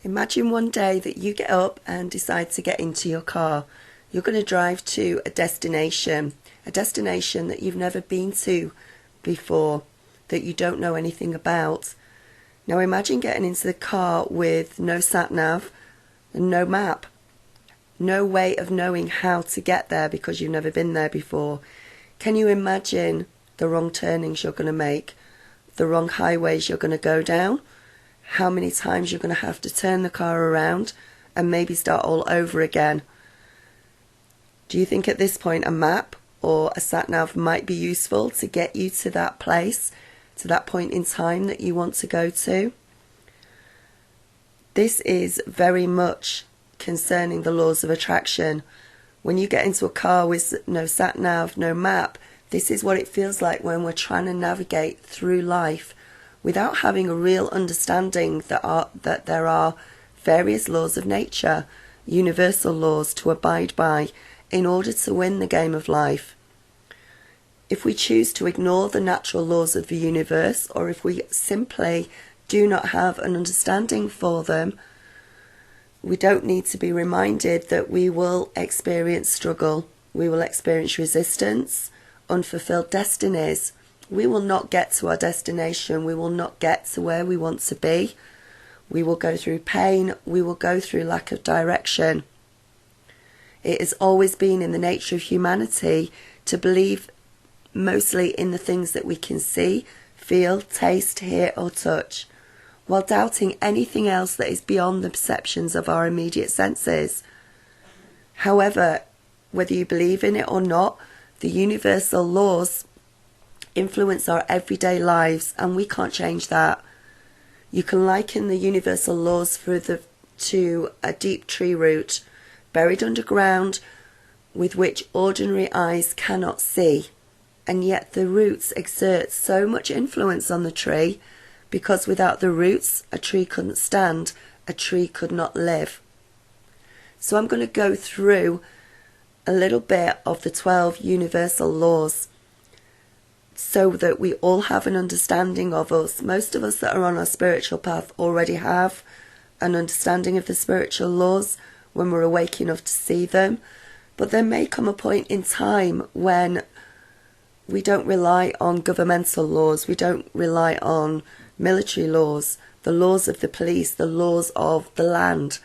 Imagine one day that you get up and decide to get into your car. You're going to drive to a destination that you've never been to before, that you don't know anything about. Now imagine getting into the car with no sat-nav and no map, no way of knowing how to get there because you've never been there before. Can you imagine the wrong turnings you're going to make, the wrong highways you're going to go down? How many times you're going to have to turn the car around and maybe start all over again? Do you think at this point a map or a sat-nav might be useful to get you to that place, to that point in time that you want to go to? This is very much concerning the laws of attraction. When you get into a car with no sat-nav, no map, this is what it feels like when we're trying to navigate through life without having a real understanding that there are various laws of nature, universal laws to abide by in order to win the game of life. If we choose to ignore the natural laws of the universe, or if we simply do not have an understanding for them, we don't need to be reminded that we will experience struggle, we will experience resistance, unfulfilled destinies. We will not get to our destination. We will not get to where we want to be. We will go through pain. We will go through lack of direction. It has always been in the nature of humanity to believe mostly in the things that we can see, feel, taste, hear or touch, while doubting anything else that is beyond the perceptions of our immediate senses. However, whether you believe in it or not, the universal laws influence our everyday lives, and we can't change that. You can liken the universal laws to a deep tree root buried underground with which ordinary eyes cannot see, and yet the roots exert so much influence on the tree because without the roots a tree couldn't stand, a tree could not live. So I'm going to go through a little bit of the 12 universal laws so that we all have an understanding of us. Most of us that are on our spiritual path already have an understanding of the spiritual laws when we're awake enough to see them. But there may come a point in time when we don't rely on governmental laws, we don't rely on military laws, the laws of the police, the laws of the land.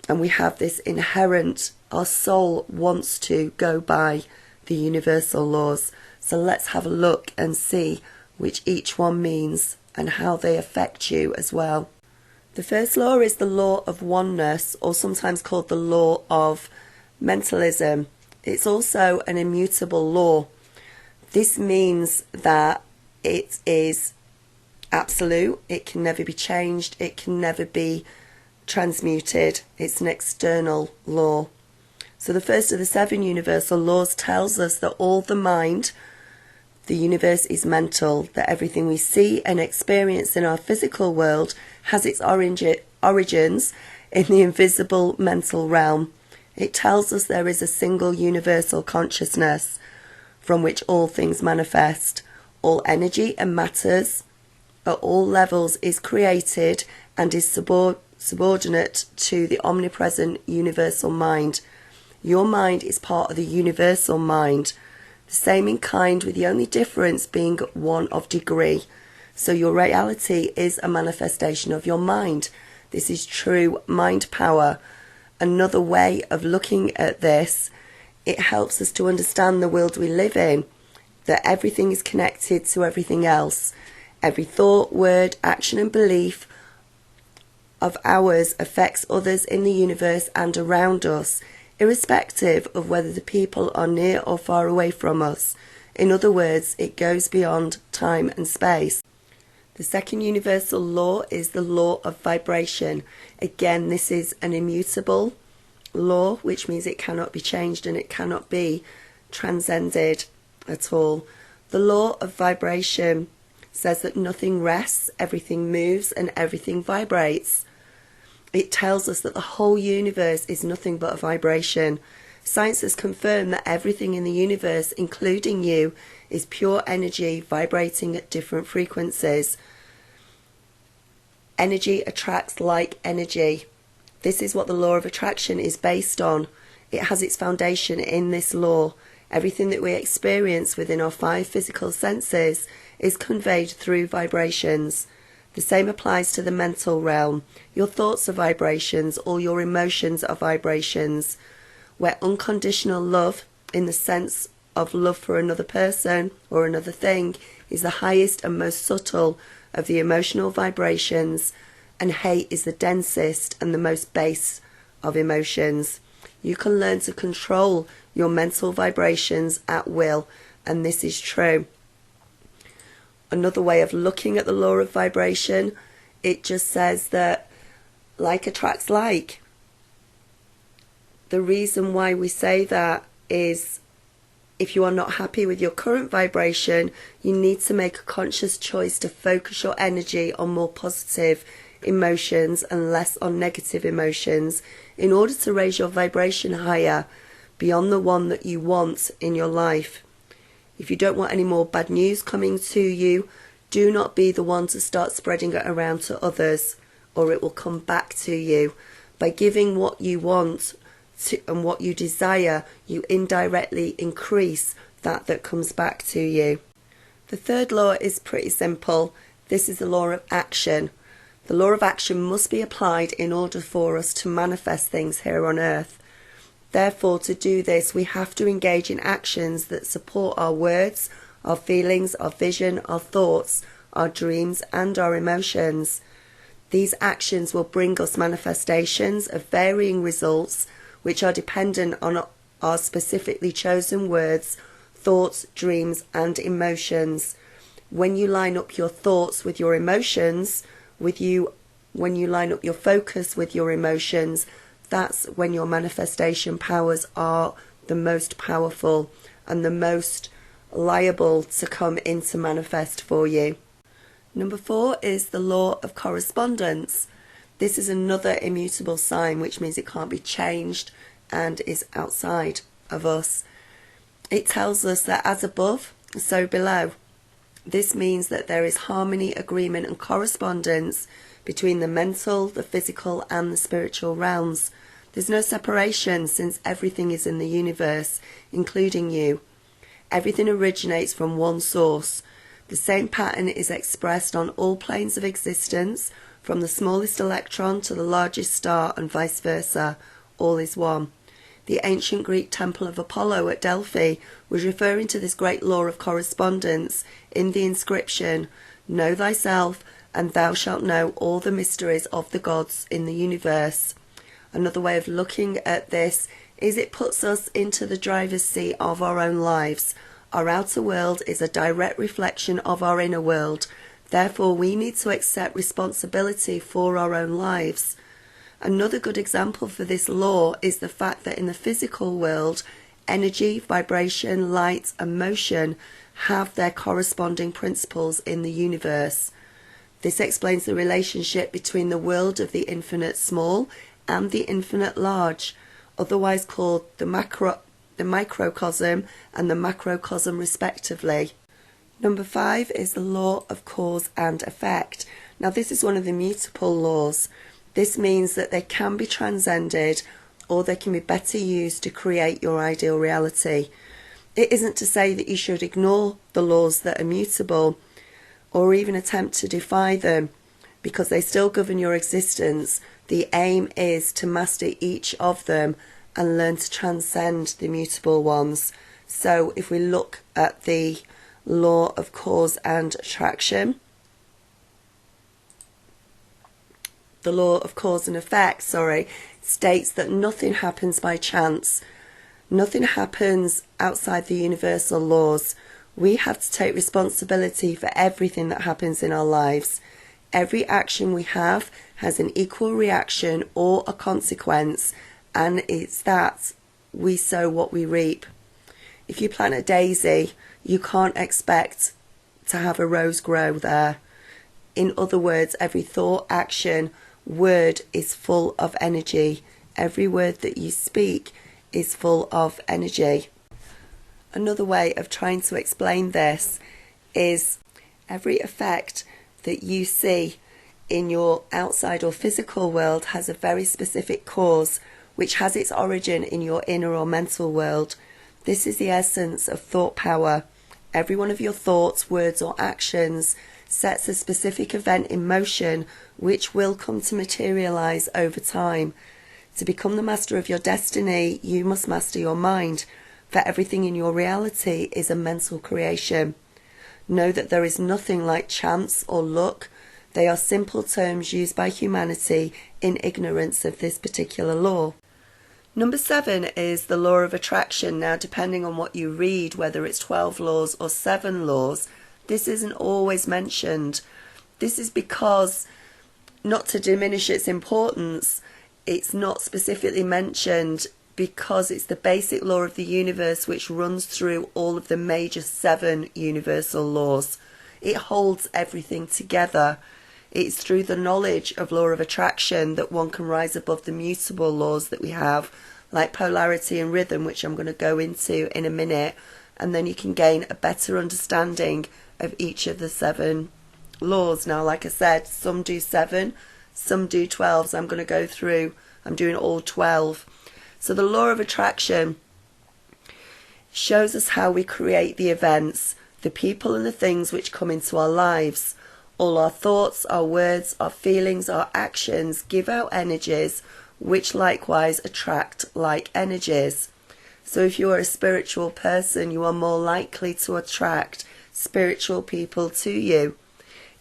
And we have this inherent, our soul wants to go by the universal laws. So let's have a look and see which each one means and how they affect you as well. The first law is the law of oneness, or sometimes called the law of mentalism. It's also an immutable law. This means that it is absolute, it can never be changed, it can never be transmuted. It's an external law. So the first of the 7 universal laws tells us that all the mind, the universe is mental, that everything we see and experience in our physical world has its origins in the invisible mental realm. It tells us there is a single universal consciousness from which all things manifest. All energy and matters at all levels is created and is subordinate to the omnipresent universal mind. Your mind is part of the universal mind, the same in kind, with the only difference being one of degree. So your reality is a manifestation of your mind. This is true mind power. Another way of looking at this, it helps us to understand the world we live in, that everything is connected to everything else. Every thought, word, action and belief of ours affects others in the universe and around us, irrespective of whether the people are near or far away from us. In other words, it goes beyond time and space. The second universal law is the law of vibration. Again, this is an immutable law, which means it cannot be changed and it cannot be transcended at all. The law of vibration says that nothing rests, everything moves and everything vibrates. It tells us that the whole universe is nothing but a vibration. Science has confirmed that everything in the universe, including you, is pure energy vibrating at different frequencies. Energy attracts like energy. This is what the law of attraction is based on. It has its foundation in this law. Everything that we experience within our 5 physical senses is conveyed through vibrations. The same applies to the mental realm. Your thoughts are vibrations, all your emotions are vibrations. Where unconditional love, in the sense of love for another person or another thing, is the highest and most subtle of the emotional vibrations, and hate is the densest and the most base of emotions. You can learn to control your mental vibrations at will, and this is true. Another way of looking at the law of vibration, it just says that like attracts like. The reason why we say that is if you are not happy with your current vibration, you need to make a conscious choice to focus your energy on more positive emotions and less on negative emotions in order to raise your vibration higher beyond the one that you want in your life. If you don't want any more bad news coming to you, do not be the one to start spreading it around to others, or it will come back to you. By giving what you want and what you desire, you indirectly increase that comes back to you. The third law is pretty simple. This is the law of action. The law of action must be applied in order for us to manifest things here on earth. Therefore, to do this, we have to engage in actions that support our words, our feelings, our vision, our thoughts, our dreams, and our emotions. These actions will bring us manifestations of varying results, which are dependent on our specifically chosen words, thoughts, dreams, and emotions. When you line up your thoughts with your emotions, when you line up your focus with your emotions, that's when your manifestation powers are the most powerful and the most liable to come into manifest for you. Number 4 is the law of correspondence. This is another immutable sign, which means it can't be changed and is outside of us. It tells us that as above, so below. This means that there is harmony, agreement, and correspondence between the mental, the physical, and the spiritual realms. There's no separation, since everything is in the universe, including you. Everything originates from one source. The same pattern is expressed on all planes of existence, from the smallest electron to the largest star, and vice versa. All is one. The ancient Greek temple of Apollo at Delphi was referring to this great law of correspondence in the inscription, "Know thyself, and thou shalt know all the mysteries of the gods in the universe." Another way of looking at this is it puts us into the driver's seat of our own lives. Our outer world is a direct reflection of our inner world. Therefore, we need to accept responsibility for our own lives. Another good example for this law is the fact that in the physical world, energy, vibration, light, and motion have their corresponding principles in the universe. This explains the relationship between the world of the infinite small and the infinite large, otherwise called the microcosm and the macrocosm respectively. Number 5 is the law of cause and effect. Now, this is one of the mutable laws. This means that they can be transcended, or they can be better used to create your ideal reality. It isn't to say that you should ignore the laws that are mutable, or even attempt to defy them, because they still govern your existence. The aim is to master each of them and learn to transcend the mutable ones. So if we look at the law of cause and attraction, the law of cause and effect, states that nothing happens by chance. Nothing happens outside the universal laws. We have to take responsibility for everything that happens in our lives. Every action we have has an equal reaction or a consequence, and it's that we sow what we reap. If you plant a daisy, you can't expect to have a rose grow there. In other words, every thought, action, word is full of energy. Every word that you speak is full of energy. Another way of trying to explain this is every effect that you see in your outside or physical world has a very specific cause, which has its origin in your inner or mental world. This is the essence of thought power. Every one of your thoughts, words, or actions sets a specific event in motion, which will come to materialize over time. To become the master of your destiny, you must master your mind, for everything in your reality is a mental creation. Know that there is nothing like chance or luck. They are simple terms used by humanity in ignorance of this particular law. Number 7 is the law of attraction. Now, depending on what you read, whether it's 12 laws or 7 laws, this isn't always mentioned. This is because, not to diminish its importance, it's not specifically mentioned because it's the basic law of the universe which runs through all of the major 7 universal laws. It holds everything together. It's through the knowledge of law of attraction that one can rise above the mutable laws that we have, like polarity and rhythm, which I'm going to go into in a minute, and then you can gain a better understanding of each of the 7 laws. Now, like I said, some do 7, some do 12, so I'm going to go through, I'm doing all 12. So the law of attraction shows us how we create the events, the people and the things which come into our lives. All our thoughts, our words, our feelings, our actions give out energies which likewise attract like energies. So if you are a spiritual person, you are more likely to attract spiritual people to you.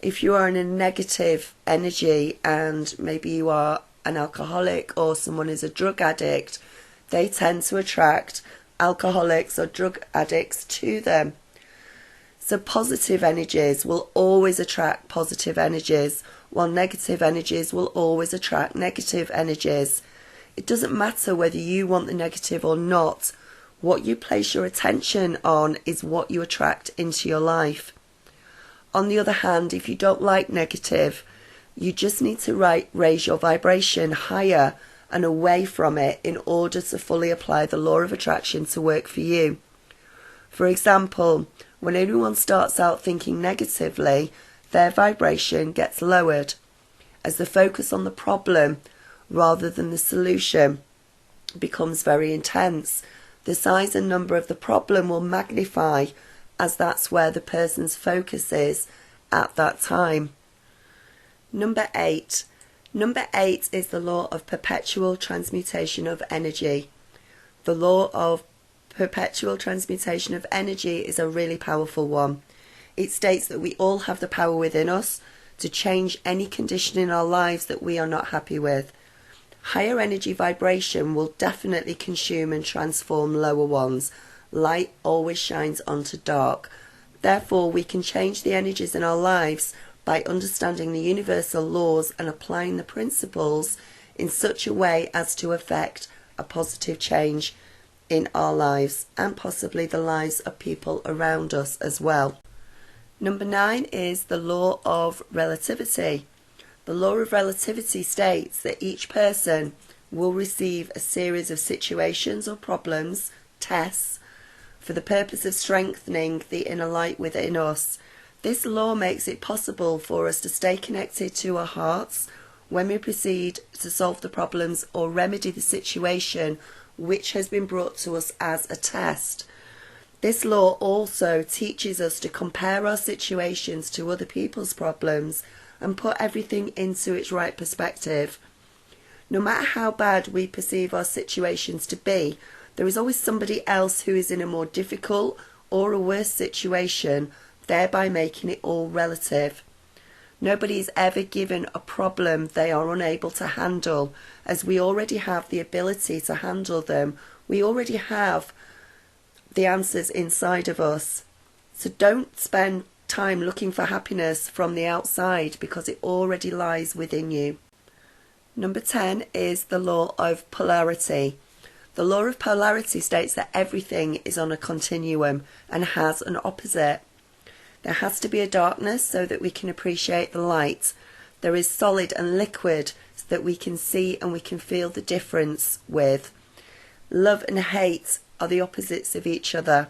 If you are in a negative energy and maybe you are an alcoholic or someone is a drug addict, they tend to attract alcoholics or drug addicts to them. So positive energies will always attract positive energies, while negative energies will always attract negative energies. It doesn't matter whether you want the negative or not. What you place your attention on is what you attract into your life. On the other hand, if you don't like negative, you just need to raise your vibration higher and away from it in order to fully apply the law of attraction to work for you. For example, when anyone starts out thinking negatively, their vibration gets lowered as the focus on the problem rather than the solution becomes very intense. The size and number of the problem will magnify as that's where the person's focus is at that time. Number 8. Number 8 is the law of perpetual transmutation of energy. The law of perpetual transmutation of energy is a really powerful one. It states that we all have the power within us to change any condition in our lives that we are not happy with. Higher energy vibration will definitely consume and transform lower ones. Light always shines onto dark. Therefore, we can change the energies in our lives by understanding the universal laws and applying the principles in such a way as to affect a positive change in our lives and possibly the lives of people around us as well. Number 9 is the law of relativity. The law of relativity states that each person will receive a series of situations or problems, tests, for the purpose of strengthening the inner light within us. This law makes it possible for us to stay connected to our hearts when we proceed to solve the problems or remedy the situation which has been brought to us as a test. This law also teaches us to compare our situations to other people's problems and put everything into its right perspective. No matter how bad we perceive our situations to be, there is always somebody else who is in a more difficult or a worse situation, thereby making it all relative. Nobody is ever given a problem they are unable to handle, as we already have the ability to handle them. We already have the answers inside of us. So don't spend time looking for happiness from the outside because it already lies within you. Number 10 is the law of polarity. The law of polarity states that everything is on a continuum and has an opposite. There has to be a darkness so that we can appreciate the light. There is solid and liquid so that we can see and we can feel the difference with. Love and hate are the opposites of each other.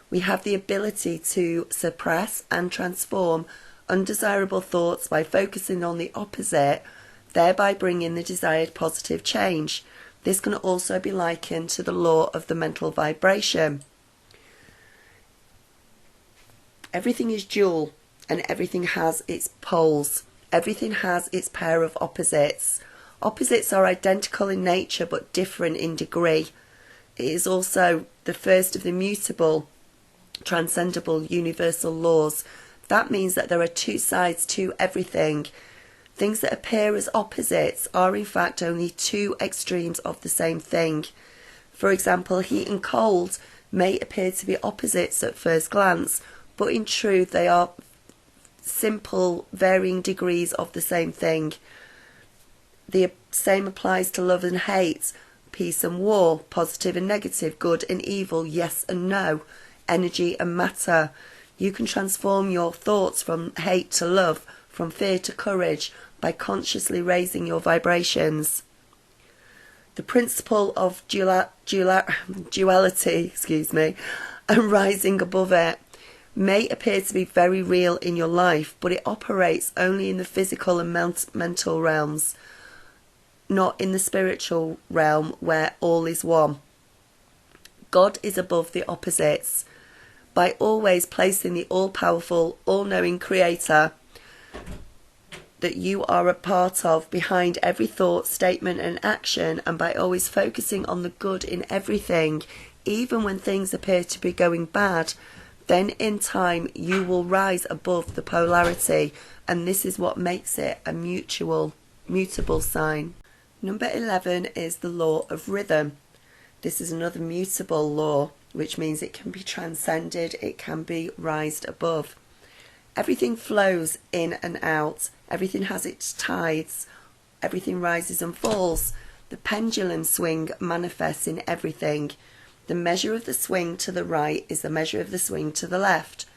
We have the ability to suppress and transform undesirable thoughts by focusing on the opposite, thereby bringing the desired positive change. This can also be likened to the law of the mental vibration. Everything is dual, and everything has its poles. Everything has its pair of opposites. Opposites are identical in nature but different in degree. It is also the first of the mutable, transcendable, universal laws. That means that there are two sides to everything. Things that appear as opposites are in fact only two extremes of the same thing. For example, heat and cold may appear to be opposites at first glance, but in truth they are simple, varying degrees of the same thing. The same applies to love and hate, peace and war, positive and negative, good and evil, yes and no, energy and matter. You can transform your thoughts from hate to love, from fear to courage, by consciously raising your vibrations. The principle of duality, and rising above it may appear to be very real in your life, but it operates only in the physical and mental realms, not in the spiritual realm where all is one. God is above the opposites. By always placing the all-powerful, all-knowing Creator that you are a part of behind every thought, statement and action, and by always focusing on the good in everything, even when things appear to be going bad, then in time you will rise above the polarity, and this is what makes it a mutable sign. Number 11 is the law of rhythm. This is another mutable law, which means it can be transcended, it can be raised above. Everything flows in and out, everything has its tides, everything rises and falls. The pendulum swing manifests in everything. The measure of the swing to the right is the measure of the swing to the left.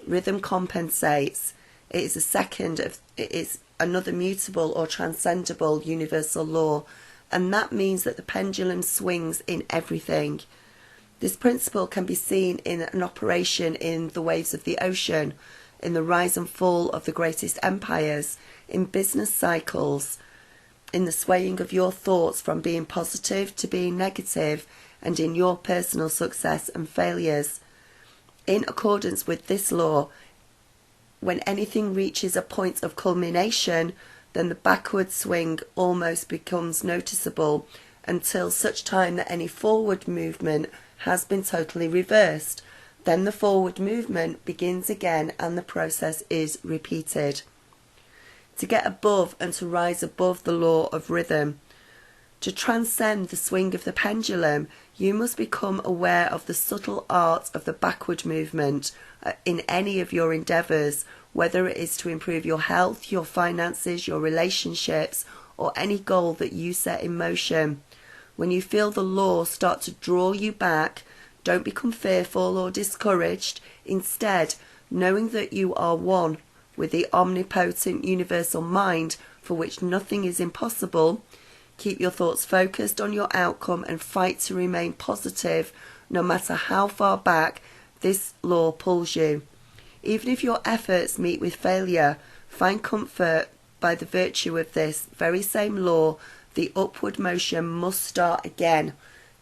Rhythm compensates. It is another mutable or transcendable universal law, and that means that the pendulum swings in everything. This principle can be seen in an operation in the waves of the ocean, in the rise and fall of the greatest empires, in business cycles, in the swaying of your thoughts from being positive to being negative, and in your personal success and failures. In accordance with this law, when anything reaches a point of culmination, then the backward swing almost becomes noticeable until such time that any forward movement has been totally reversed. Then the forward movement begins again and the process is repeated. To get above and to rise above the law of rhythm, to transcend the swing of the pendulum, you must become aware of the subtle art of the backward movement in any of your endeavours, whether it is to improve your health, your finances, your relationships, or any goal that you set in motion. When you feel the law start to draw you back, don't become fearful or discouraged. Instead, knowing that you are one with the omnipotent universal mind for which nothing is impossible, keep your thoughts focused on your outcome and fight to remain positive no matter how far back this law pulls you. Even if your efforts meet with failure, find comfort by the virtue of this very same law. The upward motion must start again.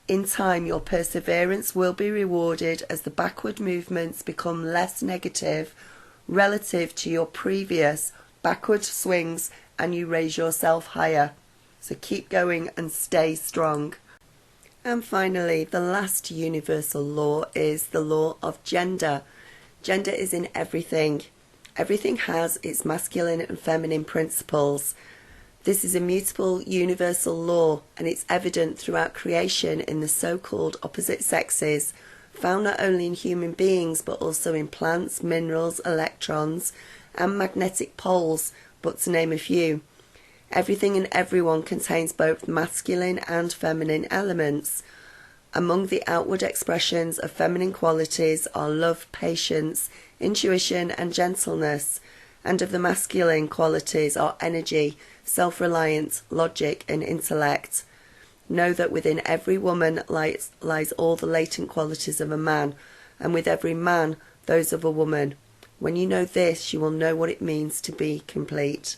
In time, your perseverance will be rewarded as the backward movements become less negative relative to your previous backward swings and you raise yourself higher. So keep going and stay strong. And finally, the last universal law is the law of gender. Gender is in everything. Everything has its masculine and feminine principles. This is a mutable universal law, and it's evident throughout creation in the so-called opposite sexes, found not only in human beings but also in plants, minerals, electrons, and magnetic poles, but to name a few. Everything and everyone contains both masculine and feminine elements. Among the outward expressions of feminine qualities are love, patience, intuition, and gentleness, and of the masculine qualities are energy, self-reliance, logic, and intellect. Know that within every woman lies all the latent qualities of a man, and with every man those of a woman. When you know this, you will know what it means to be complete.